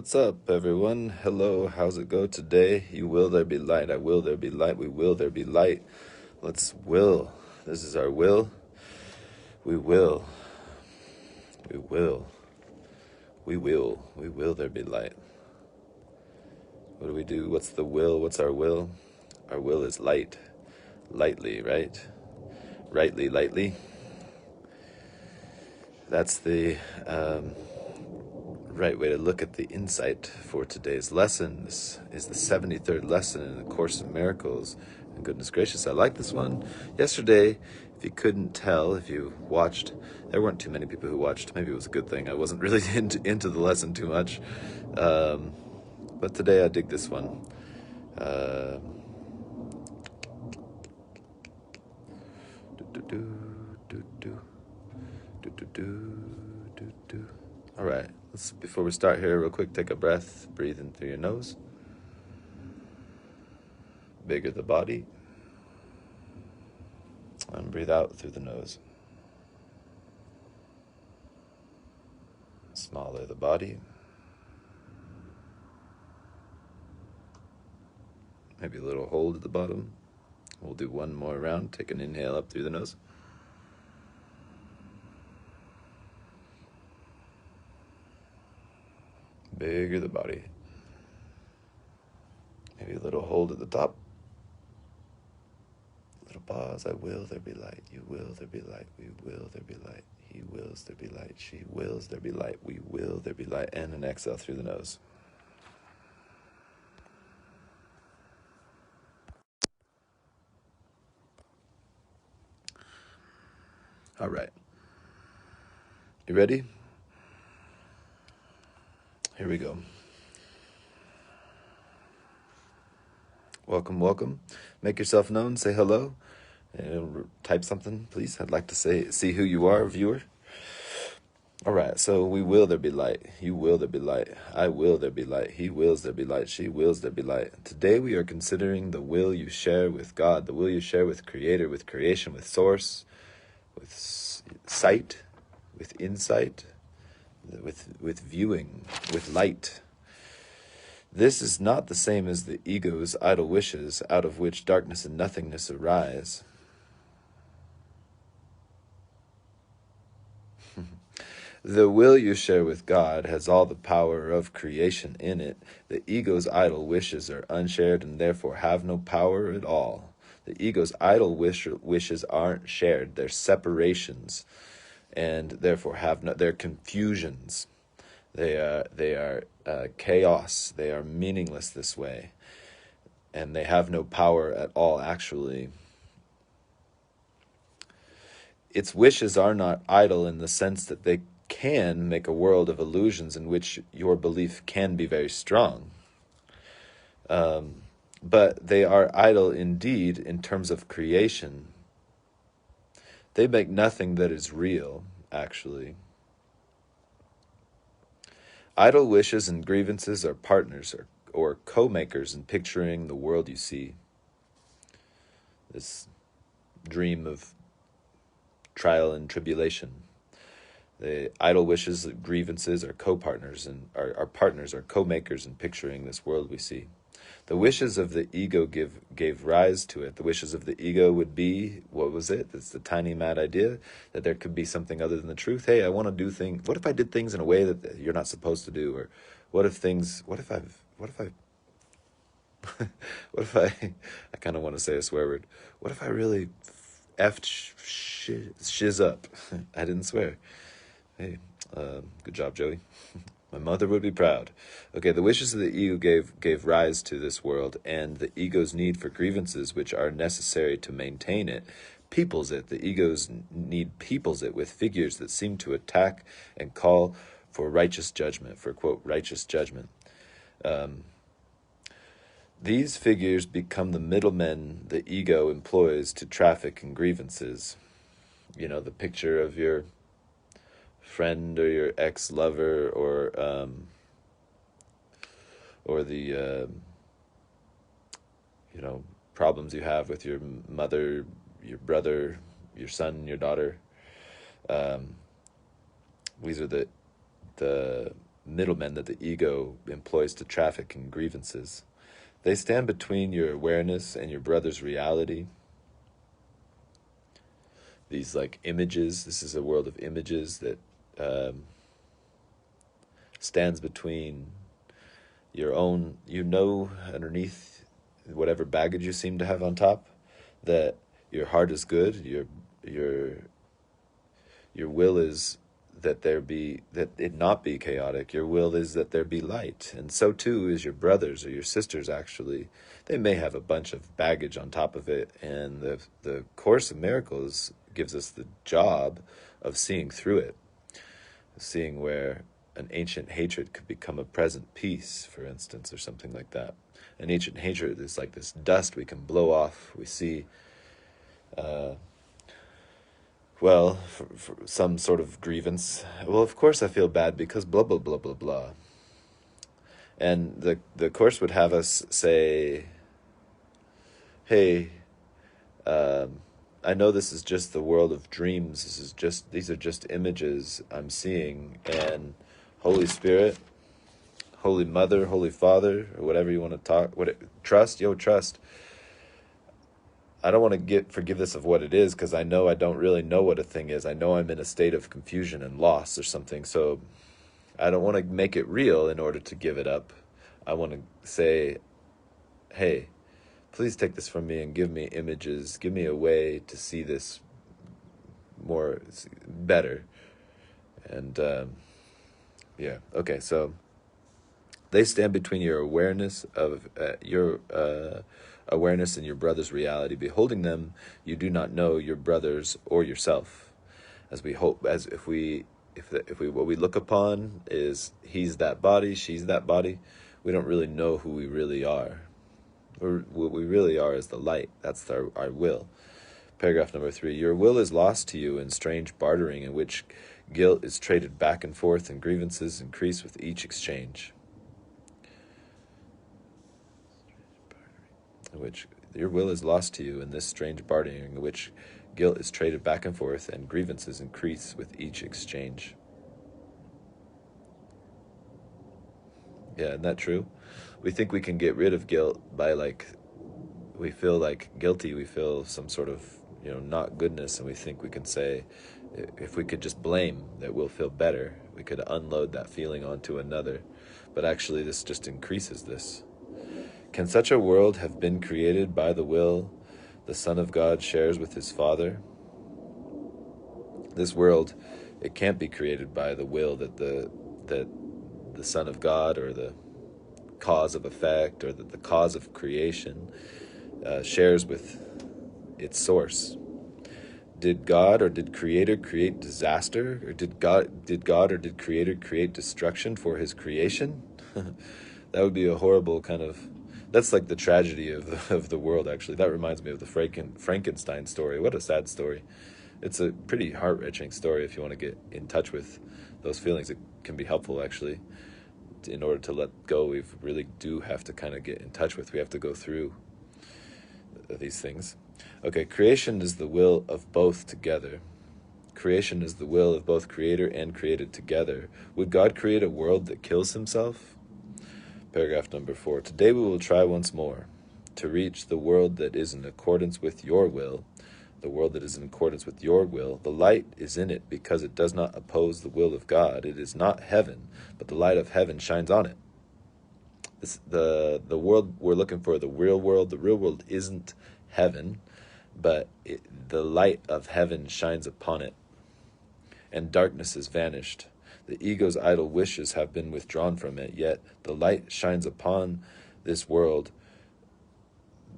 What's up, everyone? Hello, how's it go today? You will there be light, I will there be light, we will there be light. Let's will. This is our will. We will. We will. We will there be light. What do we do? What's the will? What's our will? Our will is light. Lightly, right? Rightly, lightly. That's the right way to look at the insight for today's lesson. This is the 73rd lesson in the Course of Miracles. And goodness gracious, I like this one. Yesterday, if you couldn't tell, if you watched, there weren't too many people who watched. Maybe it was a good thing. I wasn't really into the lesson too much. But today I dig this one. All right, before we start here, real quick, take a breath. Breathe in through your nose. Bigger the body. And breathe out through the nose. Smaller the body. Maybe a little hold at the bottom. We'll do one more round. Take an inhale up through the nose. Bigger the body. Maybe a little hold at the top. Little pause. I will there be light. You will there be light. We will there be light. He wills there be light. She wills there be light. We will there be light. And an exhale through the nose. All right. You ready? Here we go. Welcome, welcome. Make yourself known. Say hello. Type something, please. I'd like to see who you are, viewer. All right, so we will there be light. You will there be light. I will there be light. He wills there be light. She wills there be light. Today we are considering the will you share with God, the will you share with Creator, with creation, with Source, with sight, with insight, with viewing, with light. This is not the same as the ego's idle wishes, out of which darkness and nothingness arise. The will you share with God has all the power of creation in it. The ego's idle wishes are unshared and therefore have no power at all. The ego's idle wishes aren't shared. They're separations and therefore they're confusions. They are chaos. They are meaningless this way. And they have no power at all, actually. Its wishes are not idle in the sense that they can make a world of illusions in which your belief can be very strong. But they are idle indeed in terms of creation. They make nothing that is real, actually. Idle wishes and grievances are partners or co-makers in picturing the world you see. This dream of trial and tribulation. The idle wishes and grievances are co-partners and are partners or co-makers in picturing this world we see. The wishes of the ego gave rise to it. The wishes of the ego would be, what was it? It's the tiny mad idea that there could be something other than the truth. Hey, I want to do things. What if I did things in a way that you're not supposed to do? Or what if I kind of want to say a swear word. What if I really effed shiz up? I didn't swear. Hey, good job, Joey. My mother would be proud. Okay, the wishes of the ego gave rise to this world, and the ego's need for grievances, which are necessary to maintain it, peoples it. The ego's need peoples it with figures that seem to attack and call for righteous judgment, for, quote, righteous judgment. These figures become the middlemen the ego employs to traffic in grievances. You know, the picture of your friend or your ex-lover or the problems you have with your mother, your brother, your son, your daughter. These are the middlemen that the ego employs to traffic in grievances. They stand between your awareness and your brother's reality. These like images, this is a world of images that stands between your own, underneath whatever baggage you seem to have on top, that your heart is good, your will is that it not be chaotic. Your will is that there be light. And so too is your brothers or your sisters, actually. They may have a bunch of baggage on top of it, and the Course of Miracles gives us the job of seeing through it, seeing where an ancient hatred could become a present peace, for instance, or something like that. An ancient hatred is like this dust we can blow off. We see for some sort of grievance. Well, of course I feel bad because blah, blah, blah, blah, blah. And the Course would have us say, hey, I know this is just the world of dreams. These are just images I'm seeing. And Holy Spirit, Holy Mother, Holy Father, or whatever you want to talk, trust. I don't want to get forgiveness of what it is, because I know I don't really know what a thing is. I know I'm in a state of confusion and loss or something. So I don't want to make it real in order to give it up. I want to say, hey, please take this from me and give me images. Give me a way to see this better. And okay, so they stand between your awareness of awareness and your brother's reality. Beholding them, you do not know your brothers or yourself. What we look upon is he's that body, she's that body. We don't really know who we really are. What we really are is the light. That's our will. Paragraph number 3. Your will is lost to you in strange bartering, in which guilt is traded back and forth and grievances increase with each exchange. Your will is lost to you in this strange bartering, in which guilt is traded back and forth and grievances increase with each exchange. Yeah, isn't that true? We think we can get rid of guilt by we feel like guilty, we feel some sort of, not goodness, and we think we can say, if we could just blame, that we'll feel better. We could unload that feeling onto another. But actually this just increases this. Can such a world have been created by the will the Son of God shares with his Father? This world, it can't be created by the will that the Son of God, or the cause of effect, or that the cause of creation shares with its source. Did God or did Creator create disaster? Or did God or did Creator create destruction for his creation? That would be a horrible kind of... That's like the tragedy of the world, actually. That reminds me of the Frankenstein story. What a sad story. It's a pretty heart-wrenching story if you want to get in touch with those feelings. It can be helpful, actually. In order to let go, we really do have to kind of get in touch with. We have to go through these things. Okay, creation is the will of both together. Creation is the will of both Creator and created together. Would God create a world that kills himself? Paragraph number 4. Today we will try once more to reach the world that is in accordance with your will. The world that is in accordance with your will. The light is in it because it does not oppose the will of God. It is not heaven, but the light of heaven shines on it. The world we're looking for, the real world isn't heaven, but the light of heaven shines upon it, and darkness is vanished. The ego's idle wishes have been withdrawn from it, yet the light shines upon this world.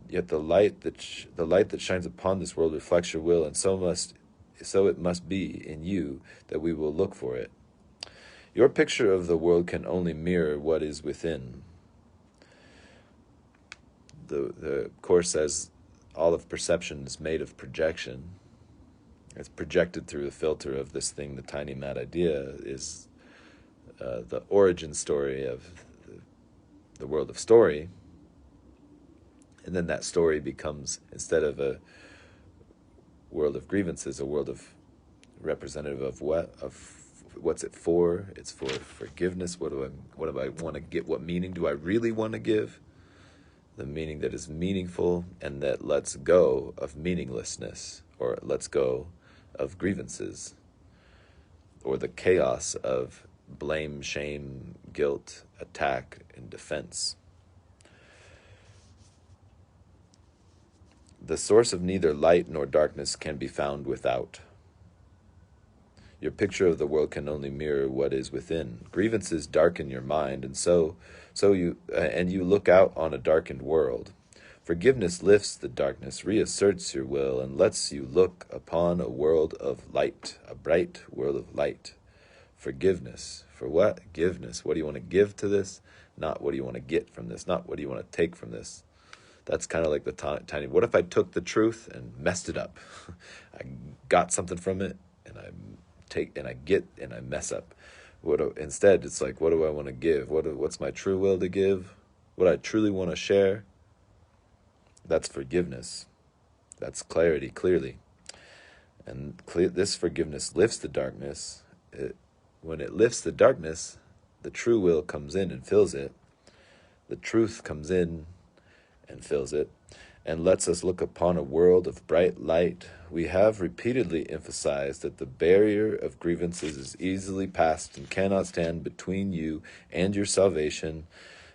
Yet the light that shines upon this world reflects your will, and so it must be in you that we will look for it. Your picture of the world can only mirror what is within. The Course says all of perception is made of projection. It's projected through the filter of this thing. The tiny mad idea is the origin story of the world of story. And then that story becomes, instead of a world of grievances, a world of representative of what's it for? It's for forgiveness. What do I want to get? What meaning do I really want to give? The meaning that is meaningful and that lets go of meaninglessness, or lets go of grievances, or the chaos of blame, shame, guilt, attack, and defense. The source of neither light nor darkness can be found without. Your picture of the world can only mirror what is within. Grievances darken your mind, and you look out on a darkened world. Forgiveness lifts the darkness, reasserts your will, and lets you look upon a world of light, a bright world of light. Forgiveness. For what? Giveness. What do you want to give to this? Not what do you want to get from this? Not what do you want to take from this? That's kind of like the tiny. What if I took the truth and messed it up? I got something from it, and I mess up. Instead, it's like, what do I want to give? What's my true will to give? What I truly want to share? That's forgiveness. That's clarity, clearly. And this forgiveness lifts the darkness. When it lifts the darkness, the true will comes in and fills it. The truth comes in and fills it, and lets us look upon a world of bright light. We have repeatedly emphasized that the barrier of grievances is easily passed and cannot stand between you and your salvation.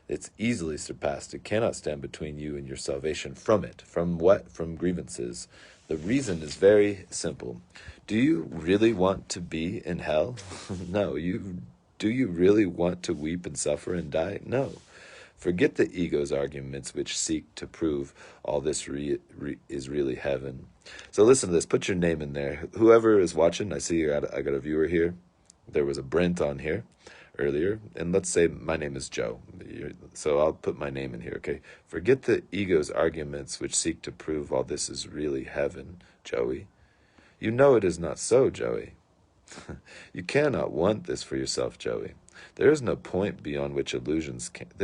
It's easily surpassed. It cannot stand between you and your salvation from it. From what? From grievances. The reason is very simple. Do you really want to be in hell? No. Do you really want to weep and suffer and die? No. Forget the ego's arguments which seek to prove all this is really heaven. So listen to this. Put your name in there. Whoever is watching, I see I got a viewer here. There was a Brent on here earlier. And let's say my name is Joe. So I'll put my name in here, okay? Forget the ego's arguments which seek to prove all this is really heaven, Joey. You know it is not so, Joey. You cannot want this for yourself, Joey. There is a point beyond which illusions cannot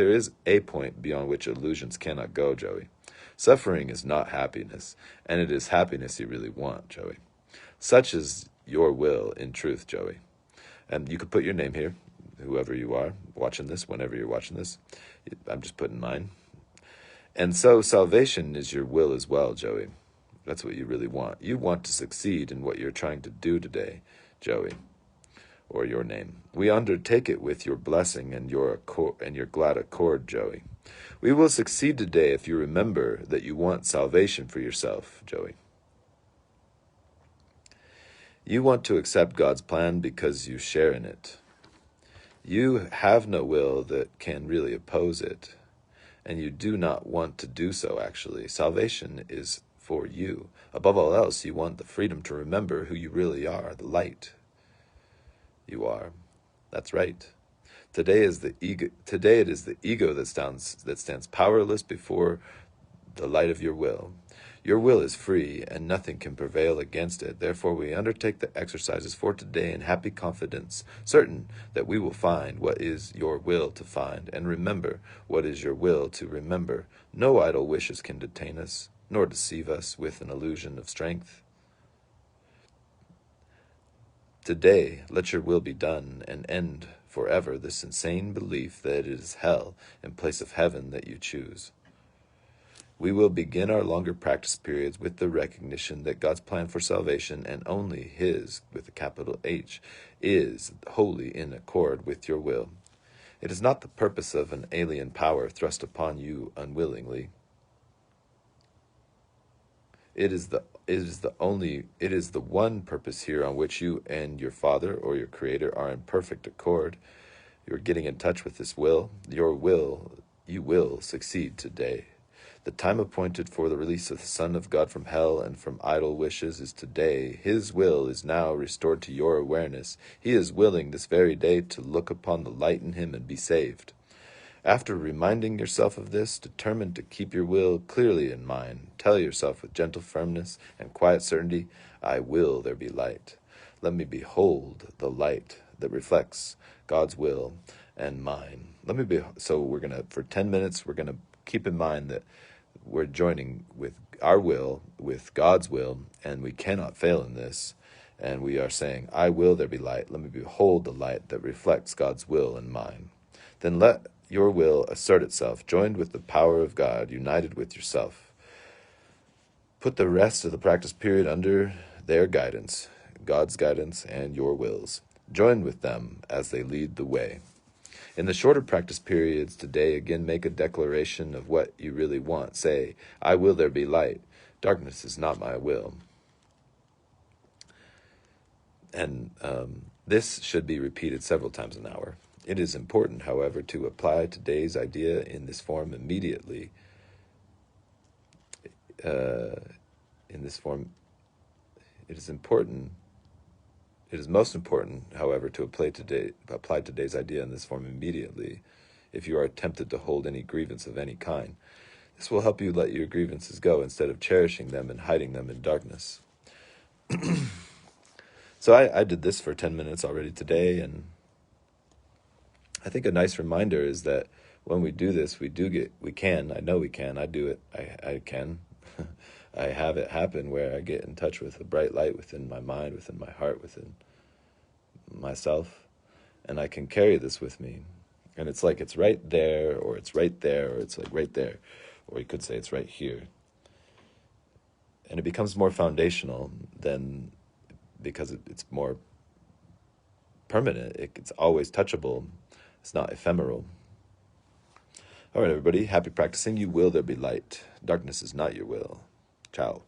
go, Joey. Suffering is not happiness, and it is happiness you really want, Joey. Such is your will in truth, Joey. And you could put your name here, whoever you are watching this, whenever you're watching this. I'm just putting mine. And so salvation is your will as well, Joey. That's what you really want. You want to succeed in what you're trying to do today, Joey, or your name. We undertake it with your blessing and your glad accord, Joey. We will succeed today if you remember that you want salvation for yourself, Joey. You want to accept God's plan because you share in it. You have no will that can really oppose it, and you do not want to do so, actually. Salvation is for you. Above all else, you want the freedom to remember who you really are, the light you are. That's right. Today it is the ego that stands powerless before the light of your will. Your will is free, and nothing can prevail against it. Therefore, we undertake the exercises for today in happy confidence, certain that we will find what is your will to find, and remember what is your will to remember. No idle wishes can detain us, nor deceive us with an illusion of strength. Today, let your will be done, and end forever this insane belief that it is hell in place of heaven that you choose. We will begin our longer practice periods with the recognition that God's plan for salvation, and only His, with a capital H, is wholly in accord with your will. It is not the purpose of an alien power thrust upon you unwillingly. It is the one purpose here on which you and your Father or your Creator are in perfect accord. You're getting in touch with this will. You will succeed today. The time appointed for the release of the Son of God from hell and from idle wishes is today. His will is now restored to your awareness. He is willing this very day to look upon the light in Him and be saved. After reminding yourself of this, determined to keep your will clearly in mind, tell yourself with gentle firmness and quiet certainty, I will there be light. Let me behold the light that reflects God's will and mine. For 10 minutes, we're going to keep in mind that we're joining with our will, with God's will, and we cannot fail in this. And we are saying, I will there be light. Let me behold the light that reflects God's will in mine. Then let your will assert itself, joined with the power of God, united with yourself. Put the rest of the practice period under their guidance, God's guidance and your wills. Join with them as they lead the way. In the shorter practice periods today, again make a declaration of what you really want. Say, I will there be light. Darkness is not my will. And this should be repeated several times an hour. It is important, however, to apply today's idea in this form immediately. It is most important, however, to apply today's idea in this form immediately if you are tempted to hold any grievance of any kind. This will help you let your grievances go instead of cherishing them and hiding them in darkness. So I did this for 10 minutes already today, and I think a nice reminder is that when we do this, I know we can, I do it, I can. I have it happen where I get in touch with a bright light within my mind, within my heart, within myself, and I can carry this with me. And it's like it's right there, or it's right there, or it's like right there, or you could say it's right here. And it becomes more foundational than, because it's more permanent. It's always touchable. It's not ephemeral. All right, everybody, happy practicing. You will there be light. Darkness is not your will. Ciao.